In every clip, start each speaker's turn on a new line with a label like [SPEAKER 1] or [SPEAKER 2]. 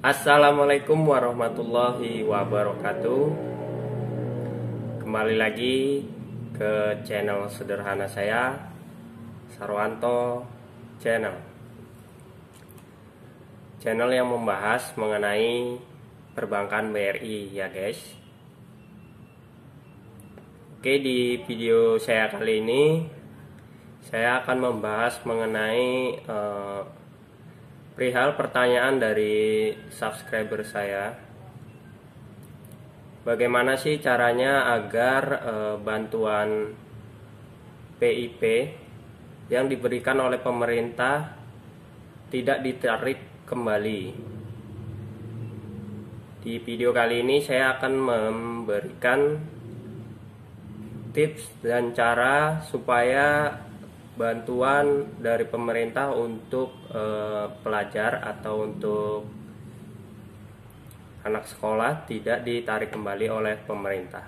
[SPEAKER 1] Assalamualaikum warahmatullahi wabarakatuh. Kembali lagi ke channel sederhana saya, Sarwanto Channel. Channel yang membahas mengenai perbankan BRI ya guys. Oke, di video saya kali ini saya akan membahas mengenai perihal pertanyaan dari subscriber saya. Bagaimana sih caranya agar bantuan PIP yang diberikan oleh pemerintah tidak ditarik kembali? Di video kali ini saya akan memberikan tips dan cara supaya bantuan dari pemerintah untuk pelajar atau untuk anak sekolah tidak ditarik kembali oleh pemerintah.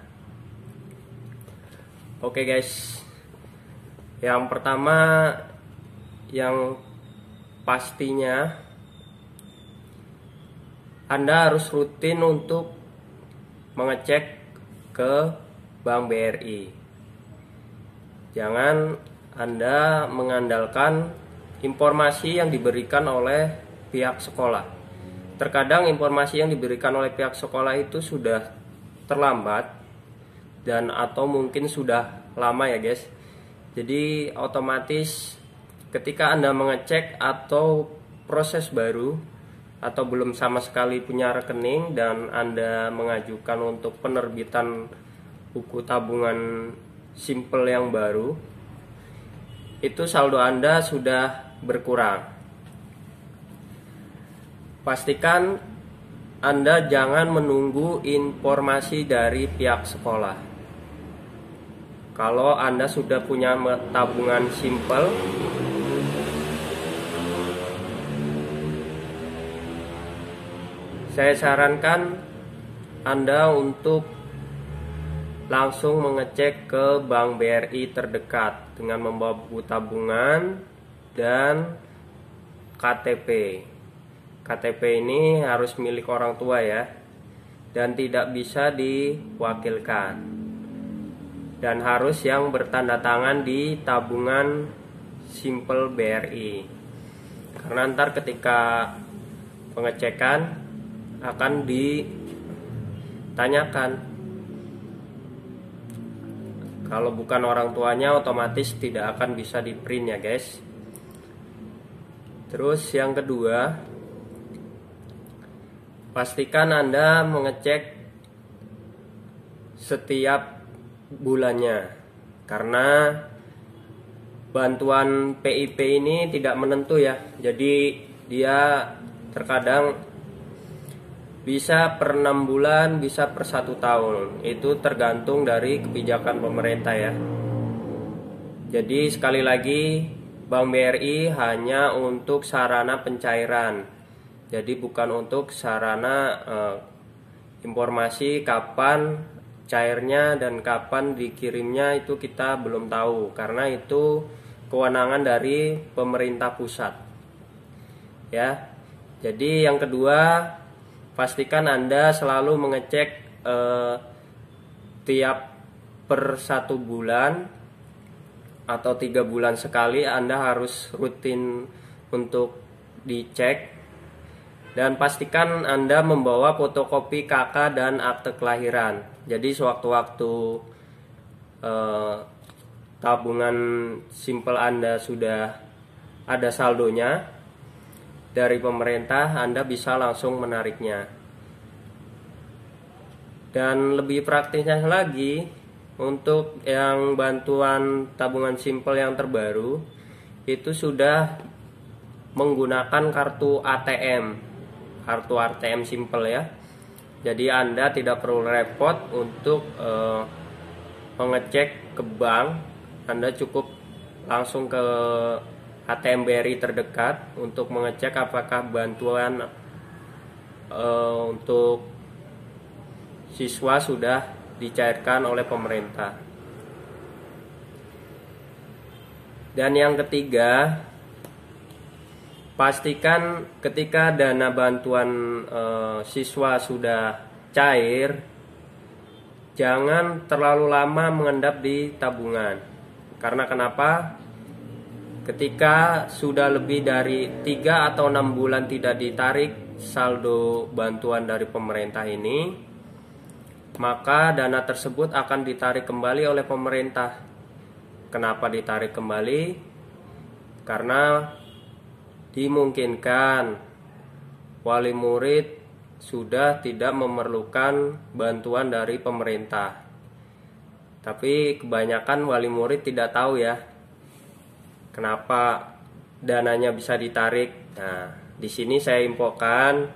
[SPEAKER 1] Oke guys, yang pertama yang pastinya Anda harus rutin untuk mengecek ke Bank BRI. Jangan Anda mengandalkan informasi yang diberikan oleh pihak sekolah. Terkadang informasi yang diberikan oleh pihak sekolah itu sudah terlambat dan atau mungkin sudah lama ya guys. Jadi otomatis ketika Anda mengecek atau proses baru atau belum sama sekali punya rekening dan Anda mengajukan untuk penerbitan buku tabungan simple yang baru, itu saldo Anda sudah berkurang. Pastikan Anda jangan menunggu informasi dari pihak sekolah. Kalau Anda sudah punya tabungan simple, saya sarankan Anda untuk langsung mengecek ke Bank BRI terdekat dengan membawa buku tabungan dan KTP. KTP ini harus milik orang tua ya, dan tidak bisa diwakilkan, dan harus yang bertanda tangan di tabungan simple BRI, karena ntar ketika pengecekan akan ditanyakan. Kalau bukan orang tuanya otomatis tidak akan bisa di print ya guys. Terus yang kedua, pastikan Anda mengecek setiap bulannya, karena bantuan PIP ini tidak menentu ya. Jadi dia terkadang bisa per 6 bulan, bisa per 1 tahun. Itu tergantung dari kebijakan pemerintah ya. Jadi sekali lagi, Bank BRI hanya untuk sarana pencairan. Jadi bukan untuk sarana informasi kapan cairnya dan kapan dikirimnya, itu kita belum tahu, karena itu kewenangan dari pemerintah pusat. Ya. Jadi yang kedua, pastikan Anda selalu mengecek tiap per 1 bulan atau 3 bulan sekali. Anda harus rutin untuk dicek, dan pastikan Anda membawa fotokopi KK dan akte kelahiran. Jadi sewaktu-waktu tabungan simple Anda sudah ada saldonya dari pemerintah, Anda bisa langsung menariknya. Dan lebih praktisnya lagi, untuk yang bantuan tabungan simple yang terbaru itu sudah menggunakan kartu ATM, kartu ATM simple ya. Jadi Anda tidak perlu repot untuk mengecek ke bank. Anda cukup langsung ke ATM BRI terdekat untuk mengecek apakah bantuan untuk siswa sudah dicairkan oleh pemerintah. Dan yang ketiga, pastikan ketika dana bantuan siswa sudah cair, jangan terlalu lama mengendap di tabungan. Karena kenapa? Ketika sudah lebih dari 3 atau 6 bulan tidak ditarik saldo bantuan dari pemerintah ini, maka dana tersebut akan ditarik kembali oleh pemerintah. Kenapa ditarik kembali? Karena dimungkinkan wali murid sudah tidak memerlukan bantuan dari pemerintah. Tapi kebanyakan wali murid tidak tahu ya, kenapa dananya bisa ditarik. Nah, di sini saya infokan.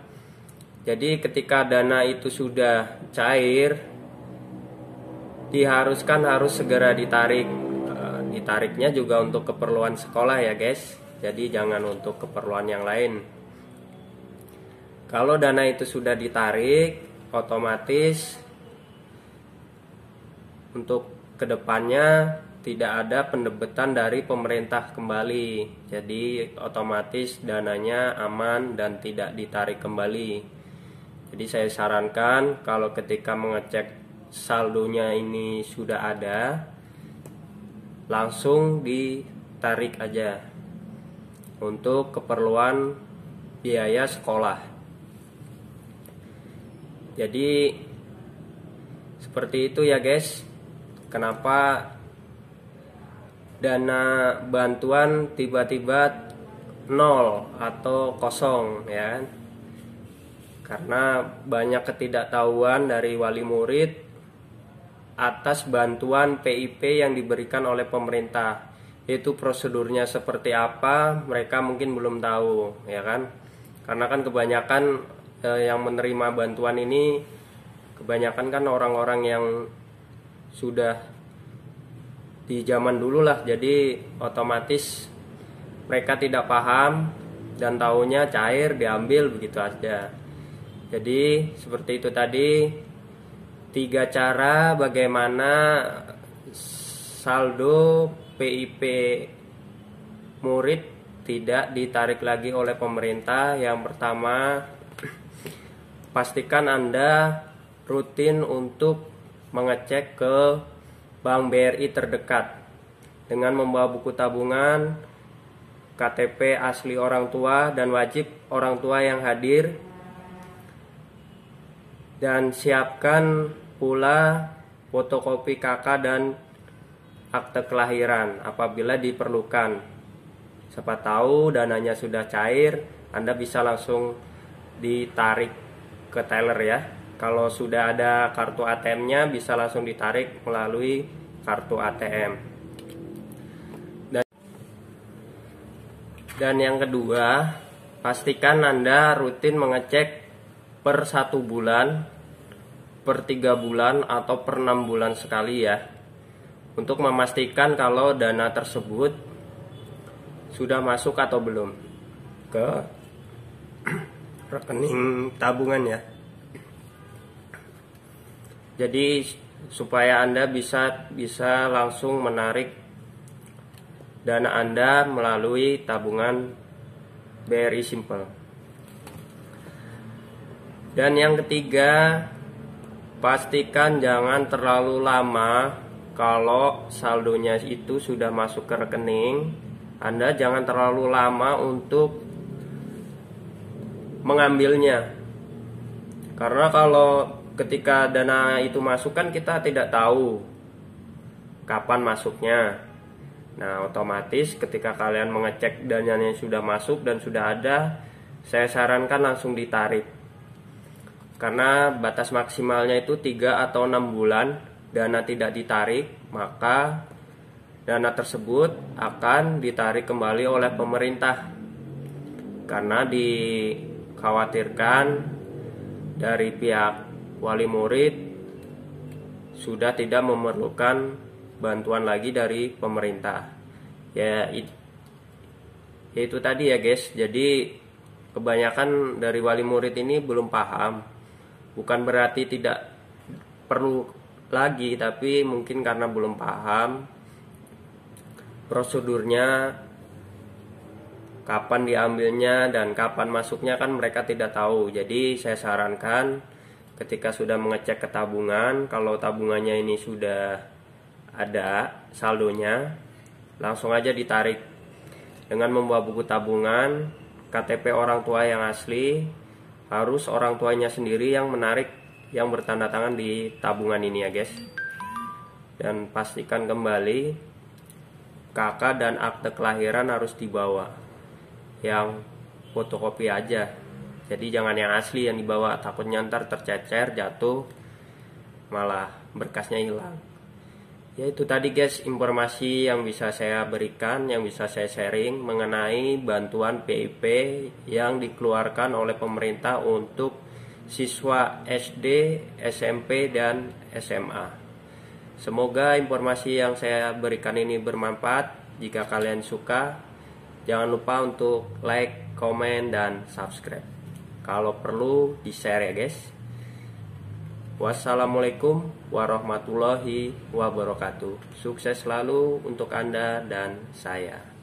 [SPEAKER 1] Jadi ketika dana itu sudah cair, diharuskan harus segera ditarik. Ditariknya juga untuk keperluan sekolah ya guys. Jadi jangan untuk keperluan yang lain. Kalau dana itu sudah ditarik, otomatis untuk kedepannya tidak ada pendebetan dari pemerintah kembali. Jadi otomatis dananya aman dan tidak ditarik kembali. Jadi saya sarankan kalau ketika mengecek saldonya ini sudah ada, langsung ditarik aja untuk keperluan biaya sekolah. Jadi seperti itu ya guys. Kenapa dana bantuan tiba-tiba nol atau kosong ya? Karena banyak ketidaktahuan dari wali murid atas bantuan PIP yang diberikan oleh pemerintah. Itu prosedurnya seperti apa, mereka mungkin belum tahu ya kan. Karena kan kebanyakan yang menerima bantuan ini kebanyakan kan orang-orang yang sudah di zaman dulu lah. Jadi otomatis mereka tidak paham dan taunya cair diambil begitu aja. Jadi seperti itu tadi 3 cara bagaimana saldo PIP murid tidak ditarik lagi oleh pemerintah. Yang pertama, pastikan Anda rutin untuk mengecek ke Bank BRI terdekat dengan membawa buku tabungan, KTP asli orang tua dan wajib orang tua yang hadir, dan siapkan pula fotokopi KK dan akte kelahiran apabila diperlukan. Siapa tahu dananya sudah cair, Anda bisa langsung ditarik ke teller ya. Kalau sudah ada kartu ATM-nya bisa langsung ditarik melalui kartu ATM. Dan yang kedua, pastikan Anda rutin mengecek per 1 bulan, per 3 bulan atau per 6 bulan sekali ya, untuk memastikan kalau dana tersebut sudah masuk atau belum ke rekening tabungan ya. Jadi supaya Anda bisa langsung menarik dana Anda melalui tabungan BRI Simple. Dan yang ketiga, pastikan jangan terlalu lama. Kalau saldonya itu sudah masuk ke rekening, Anda jangan terlalu lama untuk mengambilnya. Karena kalau ketika dana itu masuk kan kita tidak tahu kapan masuknya. Nah, otomatis ketika kalian mengecek dananya sudah masuk dan sudah ada, saya sarankan langsung ditarik. Karena batas maksimalnya itu 3 atau 6 bulan dana tidak ditarik, maka dana tersebut akan ditarik kembali oleh pemerintah. Karena dikhawatirkan dari pihak wali murid sudah tidak memerlukan bantuan lagi dari pemerintah. Ya itu tadi ya guys. Jadi kebanyakan dari wali murid ini belum paham. Bukan berarti tidak perlu lagi, tapi mungkin karena belum paham prosedurnya kapan diambilnya dan kapan masuknya kan mereka tidak tahu. Jadi saya sarankan ketika sudah mengecek ke tabungan, kalau tabungannya ini sudah ada saldonya, langsung aja ditarik dengan membawa buku tabungan, KTP orang tua yang asli. Harus orang tuanya sendiri yang menarik, yang bertanda tangan di tabungan ini ya guys. Dan pastikan kembali KK dan akte kelahiran harus dibawa, yang fotokopi aja. Jadi jangan yang asli yang dibawa, takutnya ntar tercecer, jatuh, malah berkasnya hilang. Ya itu tadi guys informasi yang bisa saya berikan, yang bisa saya sharing mengenai bantuan PIP yang dikeluarkan oleh pemerintah untuk siswa SD, SMP, dan SMA. Semoga informasi yang saya berikan ini bermanfaat. Jika kalian suka, jangan lupa untuk like, komen, dan subscribe. Kalau perlu di-share ya guys. Wassalamualaikum warahmatullahi wabarakatuh. Sukses selalu untuk Anda dan saya.